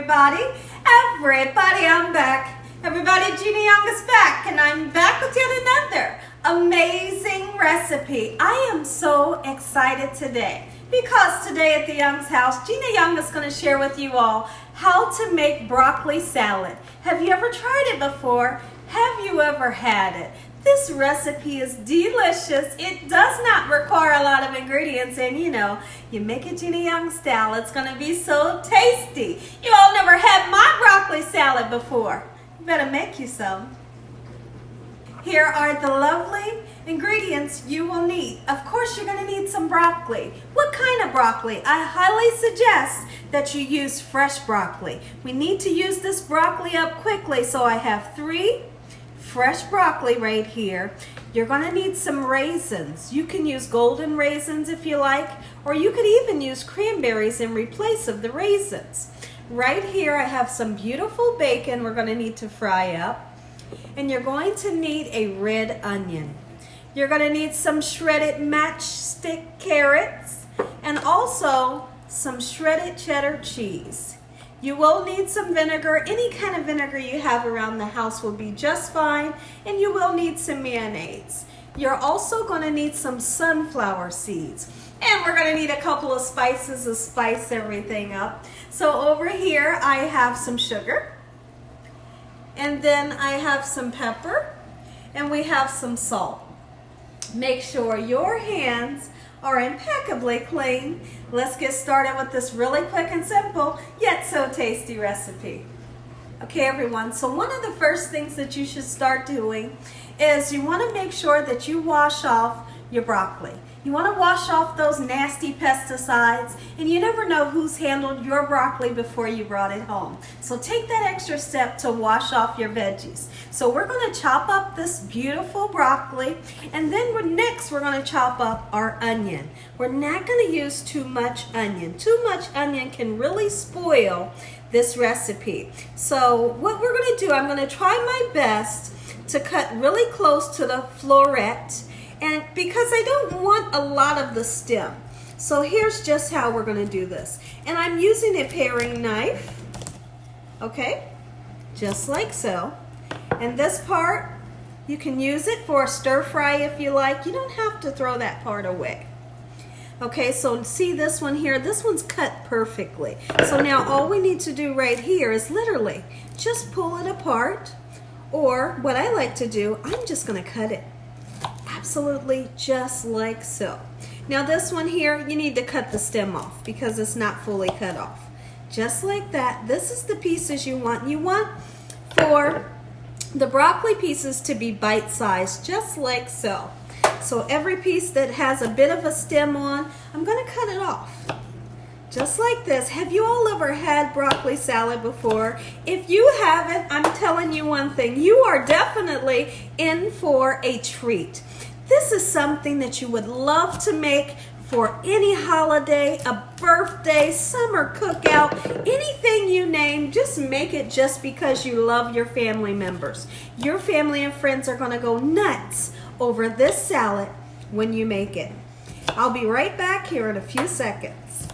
everybody. I'm back. Everybody, Jeannie Young is back, and I'm back with yet another amazing recipe. I am so excited today because today at the Young's house, Jeannie Young is going to share with you all how to make broccoli salad. Have you ever tried it before? Have you ever had it? This recipe is delicious. It does not require a lot of ingredients, and you make it Jeannie Young style. It's going to be so tasty. You all never had my broccoli salad before. You better make you some. Here are the lovely ingredients you will need. Of course, you're going to need some broccoli. What kind of broccoli? I highly suggest that you use fresh broccoli. We need to use this broccoli up quickly, so I have 3 fresh broccoli right here. You're going to need some raisins. You can use golden raisins if you like, or you could even use cranberries in replace of the raisins. Right here I have some beautiful bacon we're going to need to fry up, and you're going to need a red onion. You're going to need some shredded matchstick carrots and also some shredded cheddar cheese. You will need some vinegar. Any kind of vinegar you have around the house will be just fine, and you will need some mayonnaise. You're also going to need some sunflower seeds, and we're going to need a couple of spices to spice everything up. So over here I have some sugar, and then I have some pepper, and we have some salt. Make sure your hands are impeccably clean. Let's get started with this really quick and simple, yet so tasty recipe. Okay, everyone, so one of the first things that you should start doing is you want to make sure that you wash off your broccoli. You want to wash off those nasty pesticides, and you never know who's handled your broccoli before you brought it home. So take that extra step to wash off your veggies. So we're going to chop up this beautiful broccoli, and then next we're going to chop up our onion. We're not going to use too much onion. Too much onion can really spoil this recipe. So what we're going to do, I'm going to try my best to cut really close to the floret, and because I don't want a lot of the stem. So here's just how we're going to do this. And I'm using a paring knife, okay, just like so. And this part, you can use it for a stir fry if you like. You don't have to throw that part away. Okay, so see this one here? This one's cut perfectly. So now all we need to do right here is literally just pull it apart, or what I like to do, I'm just going to cut it. Absolutely just like so. Now this one here, you need to cut the stem off because it's not fully cut off. Just like that. This is the pieces you want. You want for the broccoli pieces to be bite-sized, just like so. So every piece that has a bit of a stem on, I'm going to cut it off. Just like this. Have you all ever had broccoli salad before? If you haven't, I'm telling you one thing. You are definitely in for a treat. This is something that you would love to make for any holiday, a birthday, summer cookout, anything you name. Just make it just because you love your family members. Your family and friends are going to go nuts over this salad when you make it. I'll be right back here in a few seconds.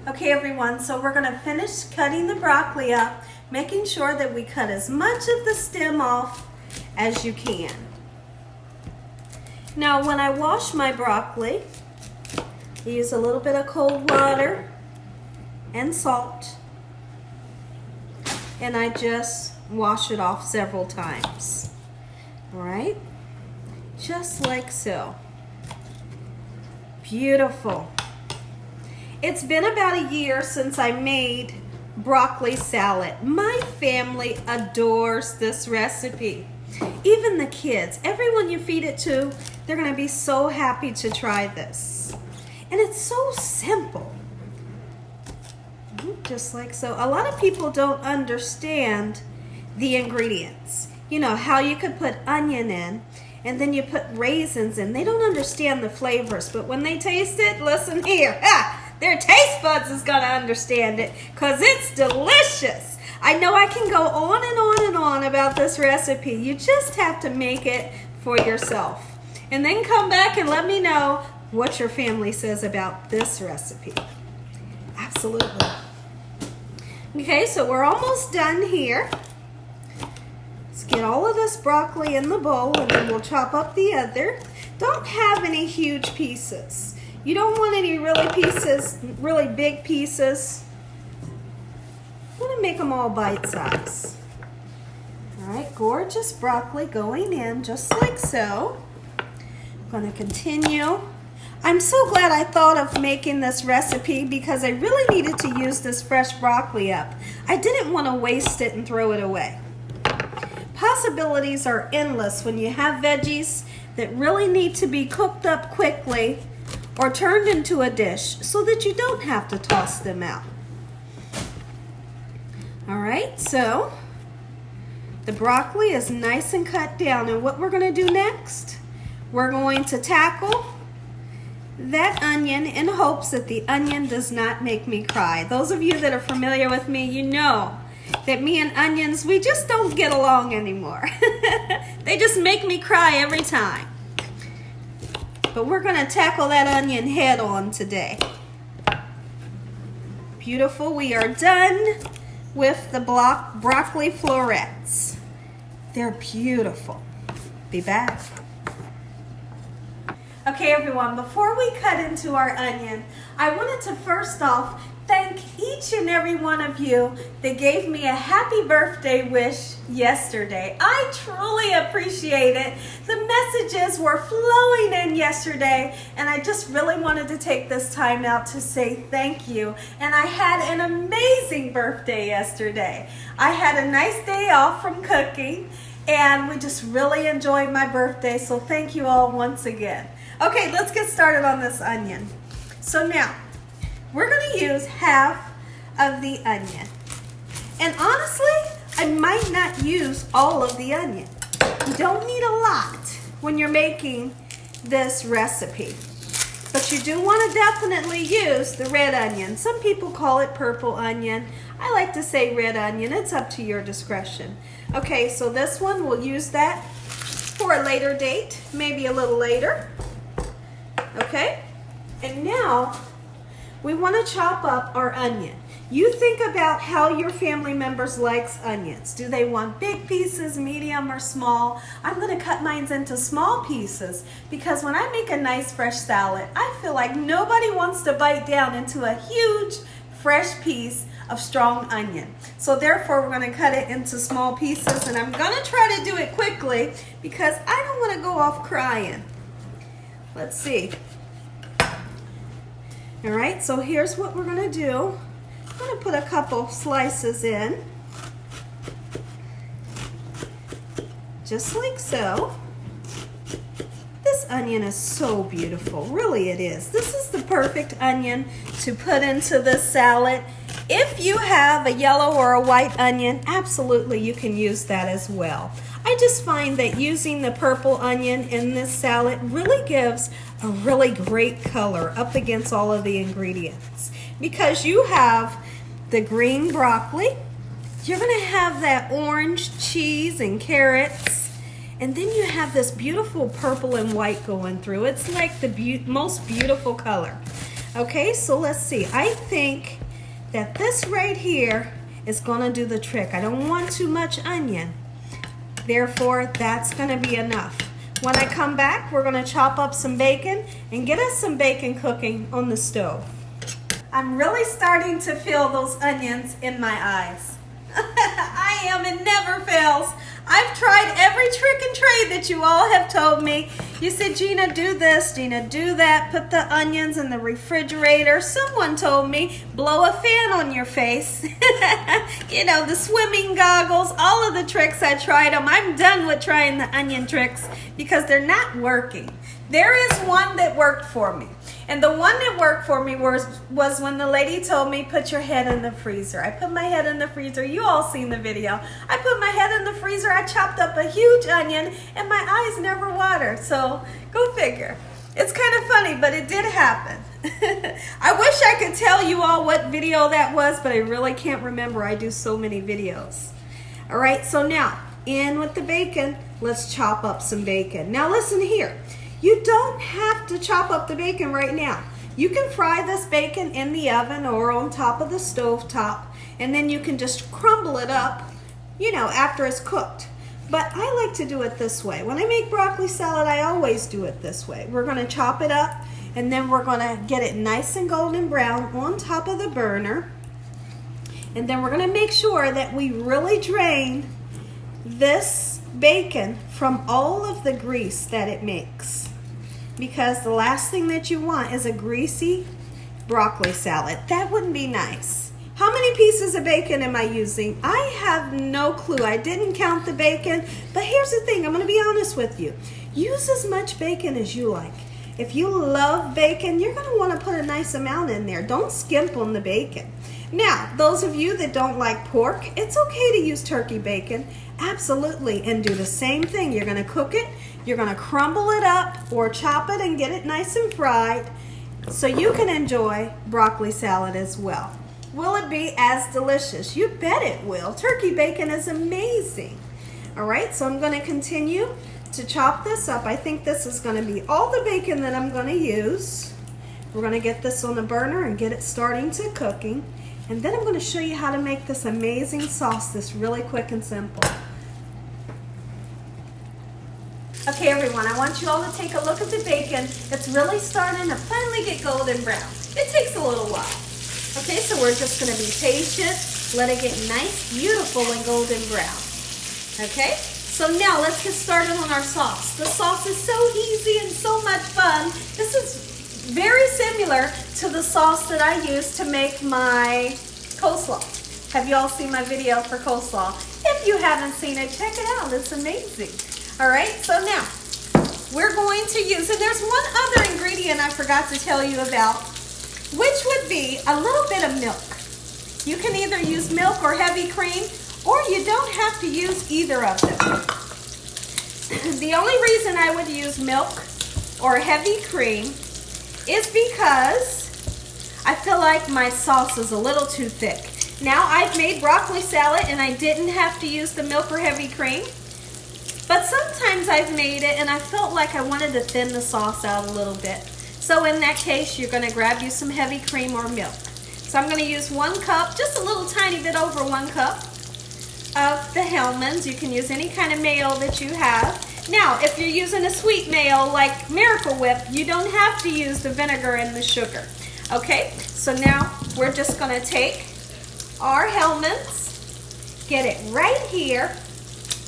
Okay, everyone, so we're going to finish cutting the broccoli up, making sure that we cut as much of the stem off as you can. Now, when I wash my broccoli, I use a little bit of cold water and salt, and I just wash it off several times. All right, just like so. Beautiful. It's been about a year since I made broccoli salad. My family adores this recipe. Even the kids, everyone you feed it to, they're going to be so happy to try this. And it's so simple. Just like so. A lot of people don't understand the ingredients. You know, how you could put onion in, and then you put raisins in. They don't understand the flavors, but when they taste it, listen here. Their taste buds is going to understand it because it's delicious. I know I can go on and on and on about this recipe. You just have to make it for yourself. And then come back and let me know what your family says about this recipe. Absolutely. Okay, so we're almost done here. Let's get all of this broccoli in the bowl and then we'll chop up the other. Don't have any huge pieces. You don't want any really big pieces. I'm gonna make them all bite-sized. All right, gorgeous broccoli going in just like so. I'm gonna continue. I'm so glad I thought of making this recipe because I really needed to use this fresh broccoli up. I didn't want to waste it and throw it away. Possibilities are endless when you have veggies that really need to be cooked up quickly or turned into a dish so that you don't have to toss them out. All right, so the broccoli is nice and cut down, and what we're going to do next, we're going to tackle that onion in hopes that the onion does not make me cry. Those of you that are familiar with me, you know that me and onions, we just don't get along anymore. They just make me cry every time. But we're going to tackle that onion head on today. Beautiful. We are done with the broccoli florets. They're beautiful. Be back. Okay, everyone, before we cut into our onion, I wanted to first off thank each and every one of you that gave me a happy birthday wish yesterday. I truly appreciate it. The messages were flowing in yesterday, and I just really wanted to take this time out to say thank you. And I had an amazing birthday yesterday. I had a nice day off from cooking, and we just really enjoyed my birthday, so thank you all once again. Okay, let's get started on this onion. So now, we're going to use half of the onion. And honestly, I might not use all of the onion. You don't need a lot when you're making this recipe. But you do want to definitely use the red onion. Some people call it purple onion. I like to say red onion. It's up to your discretion. Okay, so this one, we'll use that for a later date, maybe a little later. Okay, and now we want to chop up our onion. You think about how your family members likes onions. Do they want big pieces, medium, or small? I'm going to cut mine into small pieces because when I make a nice fresh salad, I feel like nobody wants to bite down into a huge fresh piece of strong onion. So therefore, we're going to cut it into small pieces, and I'm going to try to do it quickly because I don't want to go off crying. Let's see. All right, so here's what we're going to do. I'm going to put a couple slices in, just like so. This onion is so beautiful, really it is. This is the perfect onion to put into this salad. If you have a yellow or a white onion, absolutely you can use that as well. I just find that using the purple onion in this salad really gives a really great color up against all of the ingredients. Because you have the green broccoli, you're going to have that orange cheese and carrots, and then you have this beautiful purple and white going through. It's like the most beautiful color. Okay, so let's see. I think that this right here is going to do the trick. I don't want too much onion. Therefore, that's going to be enough. When I come back, we're going to chop up some bacon and get us some bacon cooking on the stove. I'm really starting to feel those onions in my eyes. I am, it never fails. I've tried every trick and trade that you all have told me. You said, Gina, do this, Gina, do that, put the onions in the refrigerator. Someone told me, blow a fan on your face. You know, the swimming goggles, all of the tricks, I tried them. I'm done with trying the onion tricks because they're not working. There is one that worked for me. And the one that worked for me was when the lady told me, put your head in the freezer. I put my head in the freezer. You all seen the video. I put my head in the freezer. I chopped up a huge onion, and my eyes never watered. So go figure. It's kind of funny, but it did happen. I wish I could tell you all what video that was, but I really can't remember. I do so many videos. All right, so now, in with the bacon. Let's chop up some bacon. Now listen here. You don't have to chop up the bacon right now. You can fry this bacon in the oven or on top of the stove top, and then you can just crumble it up, you know, after it's cooked. But I like to do it this way. When I make broccoli salad, I always do it this way. We're gonna chop it up, and then we're gonna get it nice and golden brown on top of the burner. And then we're gonna make sure that we really drain this bacon from all of the grease that it makes. Because the last thing that you want is a greasy broccoli salad. That wouldn't be nice. How many pieces of bacon am I using? I have no clue. I didn't count the bacon, but here's the thing, I'm gonna be honest with you. Use as much bacon as you like. If you love bacon, you're gonna wanna put a nice amount in there. Don't skimp on the bacon. Now, those of you that don't like pork, it's okay to use turkey bacon, absolutely, and do the same thing. You're gonna cook it, you're gonna crumble it up or chop it and get it nice and fried so you can enjoy broccoli salad as well. Will it be as delicious? You bet it will. Turkey bacon is amazing. All right, so I'm gonna continue to chop this up. I think this is gonna be all the bacon that I'm gonna use. We're gonna get this on the burner and get it starting to cooking. And then I'm going to show you how to make this amazing sauce that's really quick and simple. Okay everyone, I want you all to take a look at the bacon. It's really starting to finally get golden brown. It takes a little while. Okay, so we're just going to be patient, let it get nice, beautiful, and golden brown. Okay, so now let's get started on our sauce. The sauce is so easy and so much fun. This is very similar to the sauce that I use to make my coleslaw. Have you all seen my video for coleslaw? If you haven't seen it, check it out. It's amazing. All right, so now we're going to use, and there's one other ingredient I forgot to tell you about, which would be a little bit of milk. You can either use milk or heavy cream, or you don't have to use either of them. The only reason I would use milk or heavy cream is because I feel like my sauce is a little too thick. Now I've made broccoli salad and I didn't have to use the milk or heavy cream, but sometimes I've made it and I felt like I wanted to thin the sauce out a little bit. So in that case, you're gonna grab you some heavy cream or milk. So I'm gonna use 1 cup, just a little tiny bit over 1 cup of the Hellmann's. You can use any kind of mayo that you have. Now, if you're using a sweet mayo like Miracle Whip, you don't have to use the vinegar and the sugar. Okay, so now we're just gonna take our Hellmann's, get it right here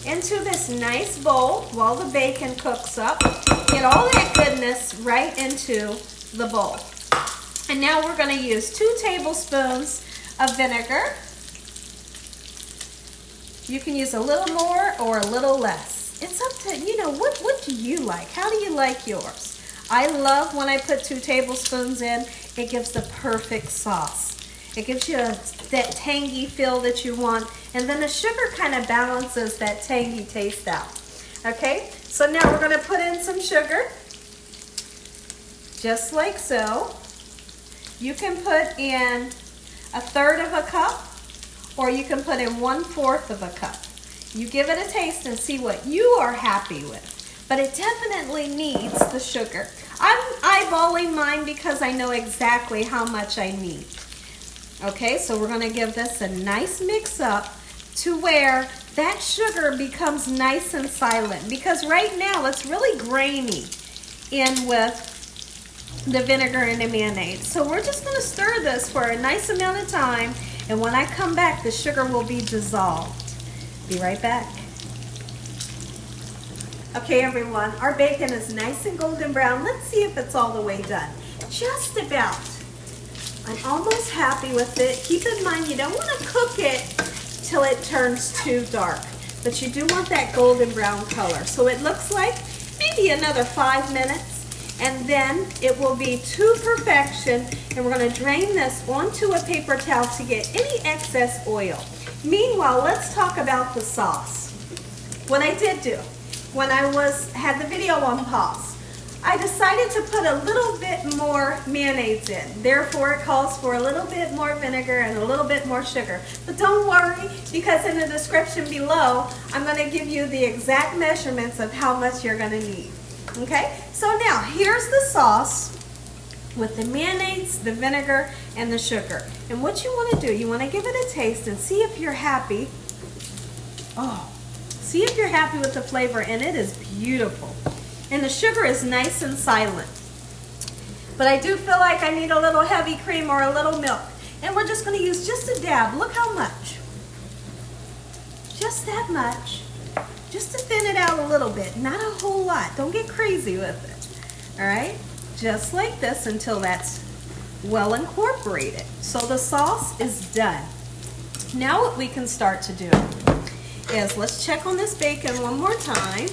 into this nice bowl while the bacon cooks up. Get all that goodness right into the bowl. And now we're gonna use 2 tablespoons of vinegar. You can use a little more or a little less. It's up to, you know, what do you like? How do you like yours? I love when I put 2 tablespoons in. It gives the perfect sauce. It gives you that tangy feel that you want, and then the sugar kind of balances that tangy taste out. Okay, so now we're going to put in some sugar, just like so. You can put in 1/3 of a cup, or you can put in 1/4 of a cup. You give it a taste and see what you are happy with. But it definitely needs the sugar. I'm eyeballing mine because I know exactly how much I need. Okay, so we're gonna give this a nice mix up to where that sugar becomes nice and silent, because right now it's really grainy in with the vinegar and the mayonnaise. So we're just gonna stir this for a nice amount of time, and when I come back, the sugar will be dissolved. Be right back. Okay everyone, our bacon is nice and golden brown. Let's see if it's all the way done. Just about. I'm almost happy with it. Keep in mind, you don't want to cook it till it turns too dark, but you do want that golden brown color. So it looks like maybe another 5 minutes, and then it will be to perfection, and we're going to drain this onto a paper towel to get any excess oil. Meanwhile, let's talk about the sauce. What I did do, when I had the video on pause, I decided to put a little bit more mayonnaise in. Therefore, it calls for a little bit more vinegar and a little bit more sugar. But don't worry, because in the description below, I'm going to give you the exact measurements of how much you're going to need. Okay? So now, here's the sauce. with the mayonnaise, the vinegar, and the sugar. And what you want to do, you want to give it a taste and see if you're happy. Oh, see if you're happy with the flavor, and it is beautiful. And the sugar is nice and silent. But I do feel like I need a little heavy cream or a little milk. And we're just going to use just a dab. Look how much. Just that much. Just to thin it out a little bit. Not a whole lot. Don't get crazy with it. All right? Just like this until that's well incorporated. So the sauce is done. Now what we can start to do is let's check on this bacon one more time.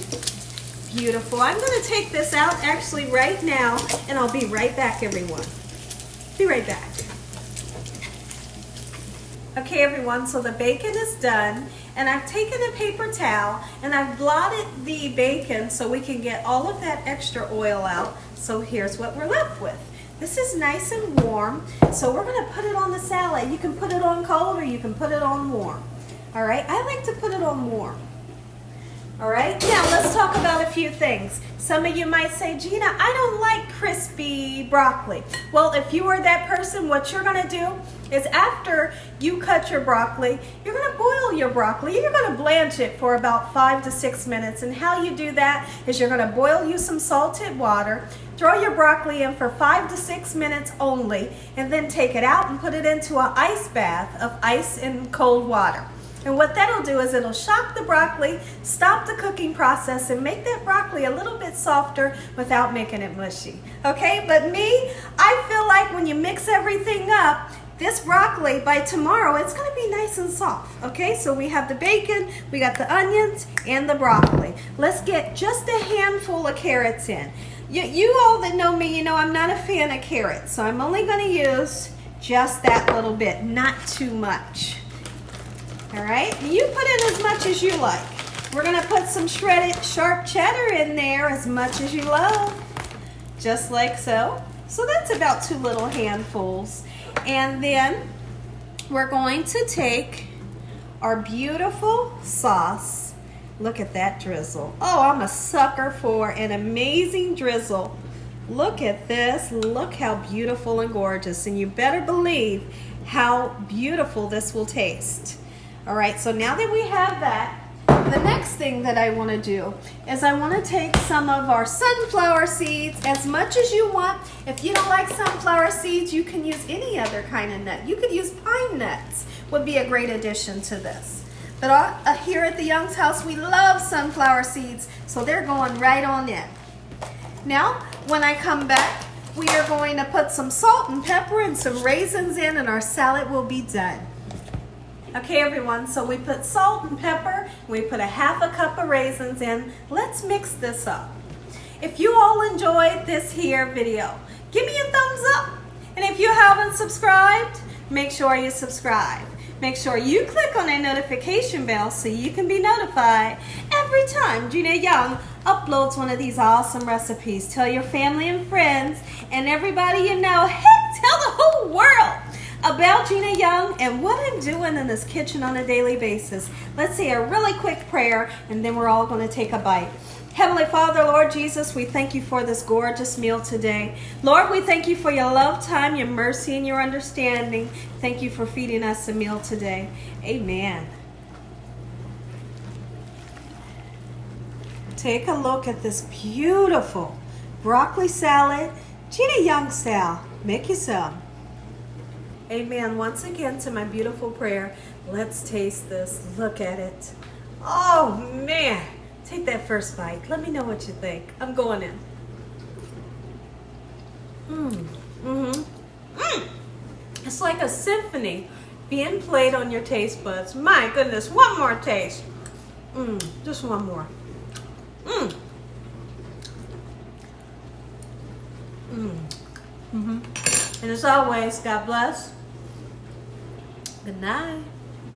Beautiful. I'm going to take this out actually right now, and I'll be right back, everyone. Be right back. Okay, everyone, so the bacon is done, and I've taken a paper towel and I've blotted the bacon so we can get all of that extra oil out. So here's what we're left with. This is nice and warm, so we're going to put it on the salad. You can put it on cold or you can put it on warm. All right, I like to put it on warm. All right, now let's talk about a few things. Some of you might say, Gina, I don't like crispy broccoli. Well, if you are that person, what you're gonna do is after you cut your broccoli, you're gonna boil your broccoli. You're gonna blanch it for about 5 to 6 minutes. And how you do that is you're gonna boil you some salted water, throw your broccoli in for 5 to 6 minutes only, and then take it out and put it into an ice bath of ice and cold water. And what that'll do is it'll shock the broccoli, stop the cooking process, and make that broccoli a little bit softer without making it mushy. Okay, but me, I feel like when you mix everything up, this broccoli, by tomorrow, it's gonna be nice and soft. Okay, so we have the bacon, we got the onions, and the broccoli. Let's get just a handful of carrots in. You all that know me, you know I'm not a fan of carrots, so I'm only gonna use just that little bit, not too much. All right, you put in as much as you like. We're gonna put some shredded sharp cheddar in there as much as you love, just like so. So that's about 2 little handfuls. And then we're going to take our beautiful sauce. Look at that drizzle. Oh, I'm a sucker for an amazing drizzle. Look at this, look how beautiful and gorgeous. And you better believe how beautiful this will taste. All right, so now that we have that, the next thing that I want to do is I want to take some of our sunflower seeds, as much as you want. If you don't like sunflower seeds, you can use any other kind of nut. You could use pine nuts, would be a great addition to this. But here at the Young's house, we love sunflower seeds, so they're going right on in. Now, when I come back, we are going to put some salt and pepper and some raisins in, and our salad will be done. Okay, everyone, so we put salt and pepper, we put a half a cup of raisins in. Let's mix this up. If you all enjoyed this here video, give me a thumbs up. And if you haven't subscribed, make sure you subscribe. Make sure you click on that notification bell so you can be notified every time Gina Young uploads one of these awesome recipes. Tell your family and friends and everybody you know, heck, tell the whole world about Gina Young and what I'm doing in this kitchen on a daily basis. Let's say a really quick prayer and then we're all going to take a bite. Heavenly Father, Lord Jesus, we thank you for this gorgeous meal today. Lord, we thank you for your love, time, your mercy, and your understanding. Thank you for feeding us a meal today. Amen. Take a look at this beautiful broccoli salad. Gina Young style. Make you some. Amen. Once again to my beautiful prayer. Let's taste this. Look at it. Oh, man. Take that first bite. Let me know what you think. I'm going in. It's like a symphony being played on your taste buds. My goodness, one more taste. Just one more. And as always, God bless. Good night.